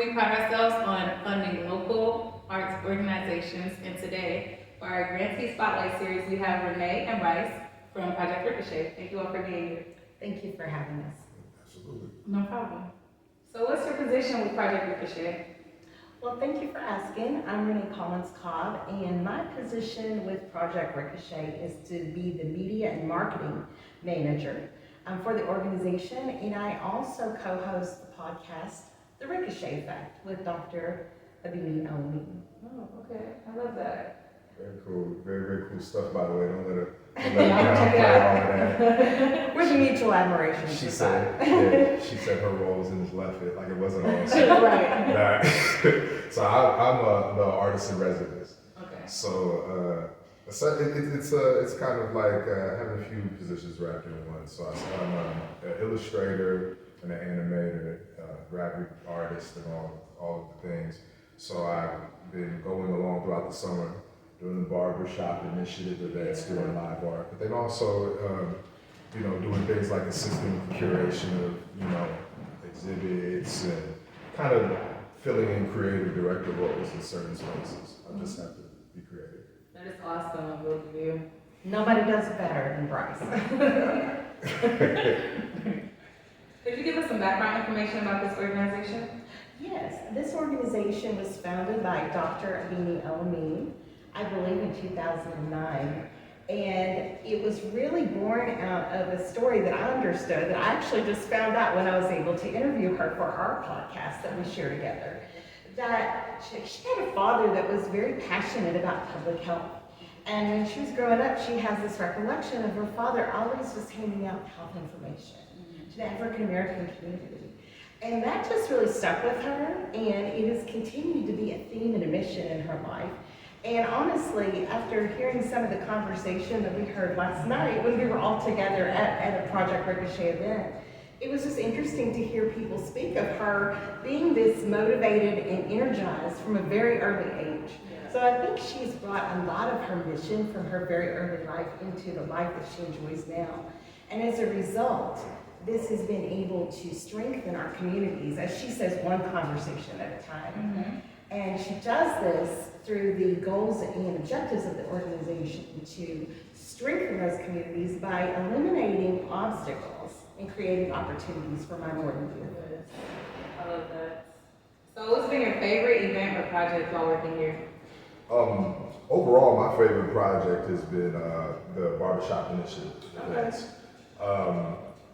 we pride ourselves on funding local arts organizations, and today, for our Grantee Spotlight Series, we have Renee and Bryce from Project Ricochet. Thank you all for being here. Thank you for having us. Absolutely. No problem. So what's your position with Project Ricochet? Well, thank you for asking. I'm Renee.collins-cobb, and my position with Project Ricochet is to be the media and marketing manager for the organization, and I also co-host the podcast, The Ricochet Effect, with Dr. Abini Alamin. Oh, okay. I love that. Very cool. Very, very cool stuff, by the way. Don't let her Yeah, downplay all of that. With mutual admiration. She said her role was in his left it, like it wasn't all set. Right. Nah. So I'm the artist in residence. Okay. So it's kind of like having a few positions wrapped in one. So I'm an illustrator and an animator, graphic artist, and all of the things. So I've been going along throughout the summer, doing the barbershop initiative events, doing live art, but then also, doing things like assisting with curation of, exhibits and kind of filling in creative director roles in certain spaces. I just have to be creative. That is awesome, both of you. Nobody does it better than Bryce. Could you give us some background information about this organization? Yes, this organization was founded by Dr. Abini Alamin, I believe in 2009. And it was really born out of a story that I understood that I actually just found out when I was able to interview her for our podcast that we share together. That she had a father that was very passionate about public health. And when she was growing up, she has this recollection of her father always was handing out health information to the African American community. And that just really stuck with her, and it has continued to be a theme and a mission in her life. And honestly, after hearing some of the conversation that we heard last night when we were all together at a Project Ricochet event, it was just interesting to hear people speak of her being this motivated and energized from a very early age. So I think she's brought a lot of her mission from her very early life into the life that she enjoys now. And as a result, this has been able to strengthen our communities, as she says, one conversation at a time. Mm-hmm. And she does this through the goals and objectives of the organization to strengthen those communities by eliminating obstacles and creating opportunities for minority youth. I love that. So what's been your favorite event or project while working here? Overall, my favorite project has been the barbershop initiative events.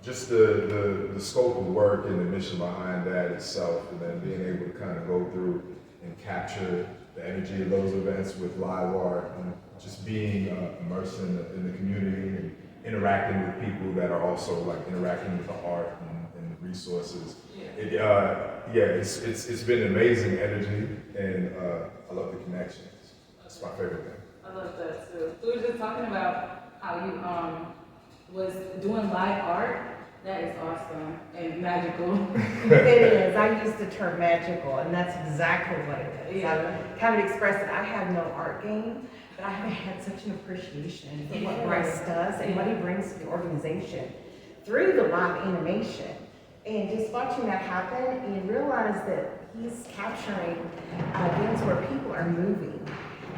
Just the scope of work and the mission behind that itself, and then being able to kind of go through and capture the energy of those events with live art, and just being immersed in the community and interacting with people that are also like interacting with the art and the resources. It's been amazing energy, and I love the connections. It's my favorite thing. I love that too. We were just talking about how you was doing live art. That is awesome and magical. It is. I use the term magical, and that's exactly what it is. Yeah. I kind of express that I have no art game, but I have had such an appreciation for what Bryce does and what he brings to the organization through the live animation. And just watching that happen, you realize that he's capturing events where people are moving.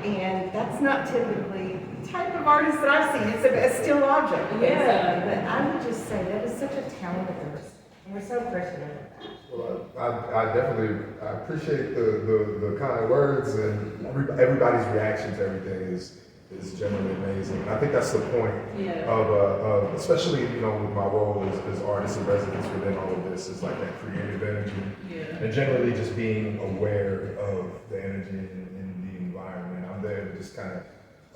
And that's not typically the type of artist that I've seen. It's a still object, basically. But I would just say that is such a talent of yours. And we're so appreciative of that. Well, I definitely appreciate the kind words, and everybody's reaction to everything is generally amazing. And I think that's the point of especially with my role as artist in residence within all of this, is like that creative energy, and generally just being aware of the energy in the environment. I'm there to just kind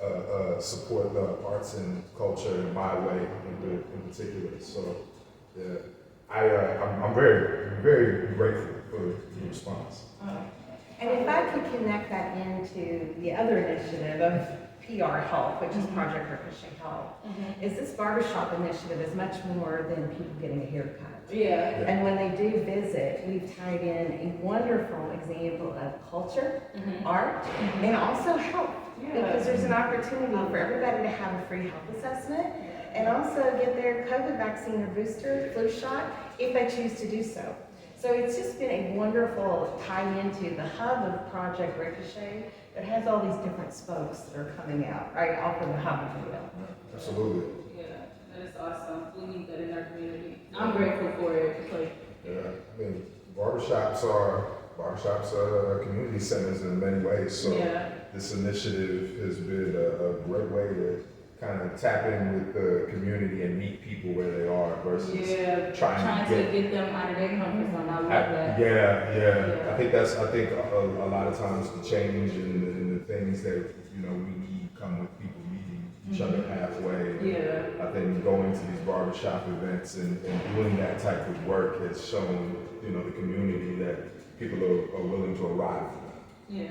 of support the arts and culture in my way in particular. So I'm very, very grateful for the response. And if I could connect that into the other initiative of PR Health, which is Project Ricochet Health, is this barbershop initiative is much more than people getting a haircut. Yeah. And when they do visit, we've tied in a wonderful example of culture, art, and also health. Because there's an opportunity for everybody to have a free health assessment and also get their COVID vaccine or booster flu shot if they choose to do so. So it's just been a wonderful tie into the hub of Project Ricochet that has all these different spokes that are coming out, right, off of the hub of the wheel. Absolutely. Yeah, that is awesome. We need that in our community. I'm grateful for it. Like, Yeah, I mean, barbershops are community centers in many ways. So yeah. this initiative has been a great way to kind of tap in with the community and meet people where they are versus trying to get them out of their comfort zone. I love that. Yeah. I think a lot of times the change and the things that we need come with people meeting each other halfway. Yeah. I think going to these barbershop events and doing that type of work has shown the community that people are willing to arrive. Yeah.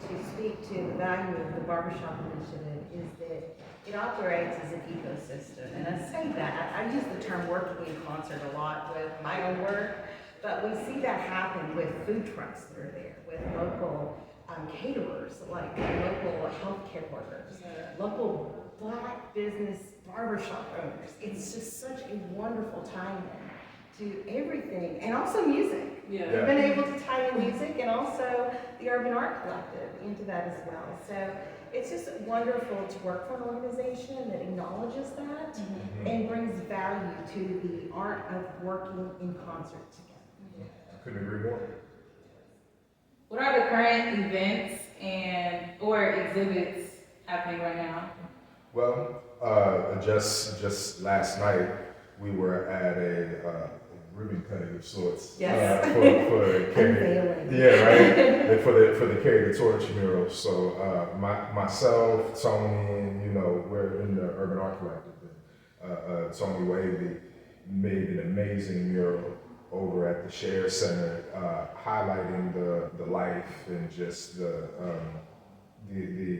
To speak to the value of the barbershop initiative is that it operates as an ecosystem. And I say that, I use the term working in concert a lot with my own work, but we see that happen with food trucks that are there, with local caterers, like local healthcare workers, local Black business barbershop owners. It's just such a wonderful tie-in to everything, and also music. Yeah. We've been able to tie in music and also the Urban Art Collective into that as well. So it's just wonderful to work for an organization that acknowledges that and brings value to the art of working in concert together. I couldn't agree more. What are the current events or exhibits happening right now? Well, just last night we were at a ribbon cutting of sorts. Yes. For Carry. Unveiling. Yeah, right. for the Carry the Torch mural. So myself, Tony, and we're in the Urban Art Collective. Tony Wavy made an amazing mural over at the Share Center, highlighting the life and just the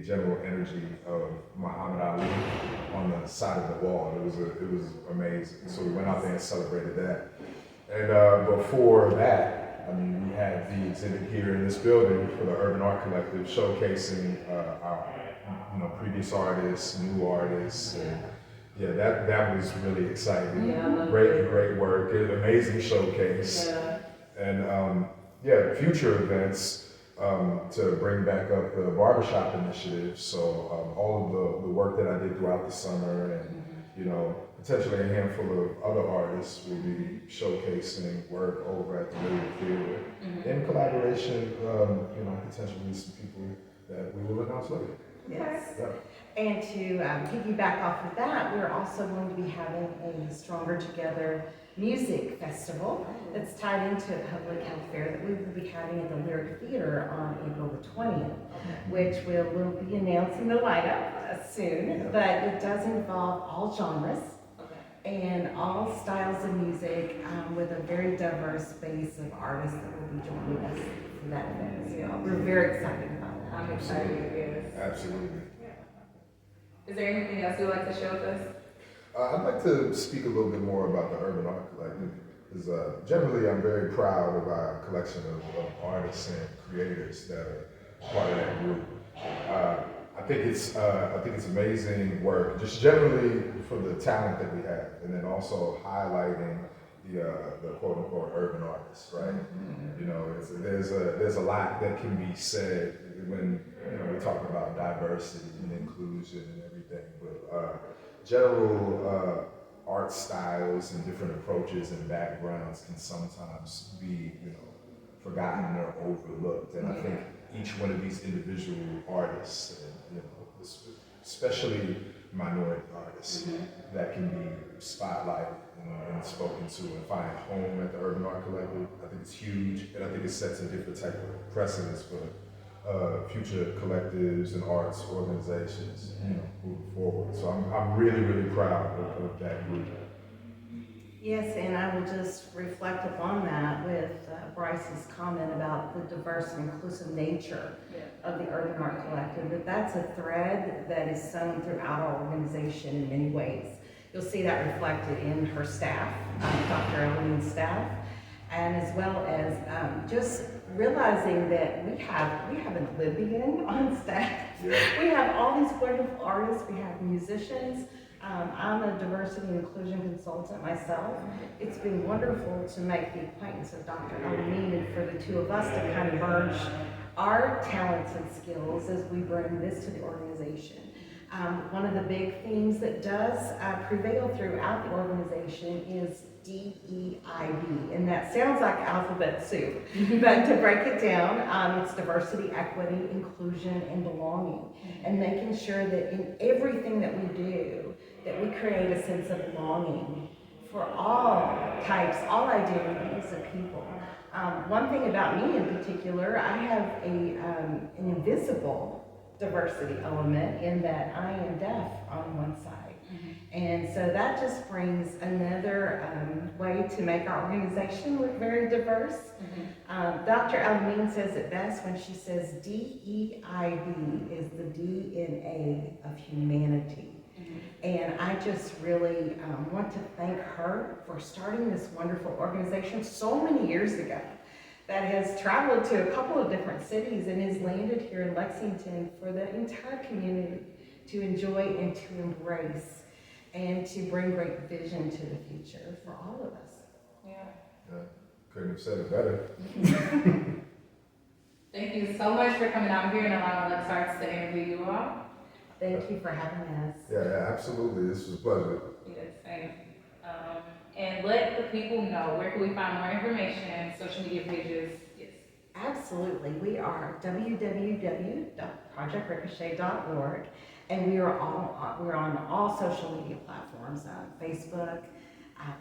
general energy of Muhammad Ali on the side of the wall. It was amazing. So we went out there and celebrated that. And before that, we had the exhibit here in this building for the Urban Art Collective, showcasing our previous artists, new artists, and that was really exciting. Yeah, I love Great work, an amazing showcase. Yeah. And future events to bring back up the barbershop initiative. So all of the work that I did throughout the summer, and potentially a handful of other artists will be showcasing work over at the Winkfield Theater in collaboration. Potentially some people that we will announce later. Yes. Yeah. And to piggyback off of that, we're also going to be having a Stronger Together music festival that's tied into a public health fair that we will be having at the Lyric Theater on April the 20th, which we'll be announcing the lineup soon, but it does involve all genres and all styles of music with a very diverse base of artists that will be joining us for that event as well. We're very excited about that. I'm excited, yes. Absolutely. Is there anything else you'd like to share with us? I'd like to speak a little bit more about the Urban Art Collective. Because generally, I'm very proud of our collection of artists and creators that are part of that group. I think it's amazing work, just generally for the talent that we have, and then also highlighting the quote unquote urban artists, right? There's a lot that can be said when we talk about diversity and inclusion and everything, but general art styles and different approaches and backgrounds can sometimes be forgotten or overlooked, and I think each one of these individual artists, and especially minority artists, that can be spotlighted and spoken to and find home at the Urban Art Collective. I think it's huge, and I think it sets a different type of precedence for future collectives and arts organizations, moving forward. So I'm really, really proud of that group. Yes, and I will just reflect upon that with Bryce's comment about the diverse and inclusive nature of the Urban Art Collective. That's a thread that is sewn throughout our organization in many ways. You'll see that reflected in her staff, Dr. Ellen's staff, and as well as just realizing that we have an Olympian on staff. Yeah. We have all these wonderful artists, we have musicians, I'm a diversity and inclusion consultant myself. It's been wonderful to make the acquaintance of Dr. Alameen and for the two of us to kind of merge our talents and skills as we bring this to the organization. One of the big themes that does prevail throughout the organization is DEIB, and that sounds like alphabet soup, but to break it down, it's diversity, equity, inclusion, and belonging, and making sure that in everything that we do, that we create a sense of belonging for all types, all identities of people. One thing about me in particular, I have an invisible diversity element in that I am deaf on one side. And so that just brings another way to make our organization look very diverse. Dr. Alameen says it best when she says DEIB is the DNA of humanity. And I just really want to thank her for starting this wonderful organization so many years ago that has traveled to a couple of different cities and has landed here in Lexington for the entire community to enjoy and to embrace and to bring great vision to the future for all of us. Yeah. Couldn't have said it better. Thank you so much for coming out here and allowing LexArts to interview you all. Thank you for having us. Yeah, absolutely. This was a pleasure. Yes, thanks. And let the people know, where can we find more information, social media pages? Yes. Absolutely. We are www.projectricochet.org, and we're on all social media platforms, Facebook,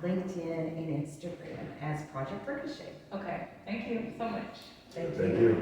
LinkedIn, and Instagram as Project Ricochet. Okay, thank you so much. Thank you. Thank you.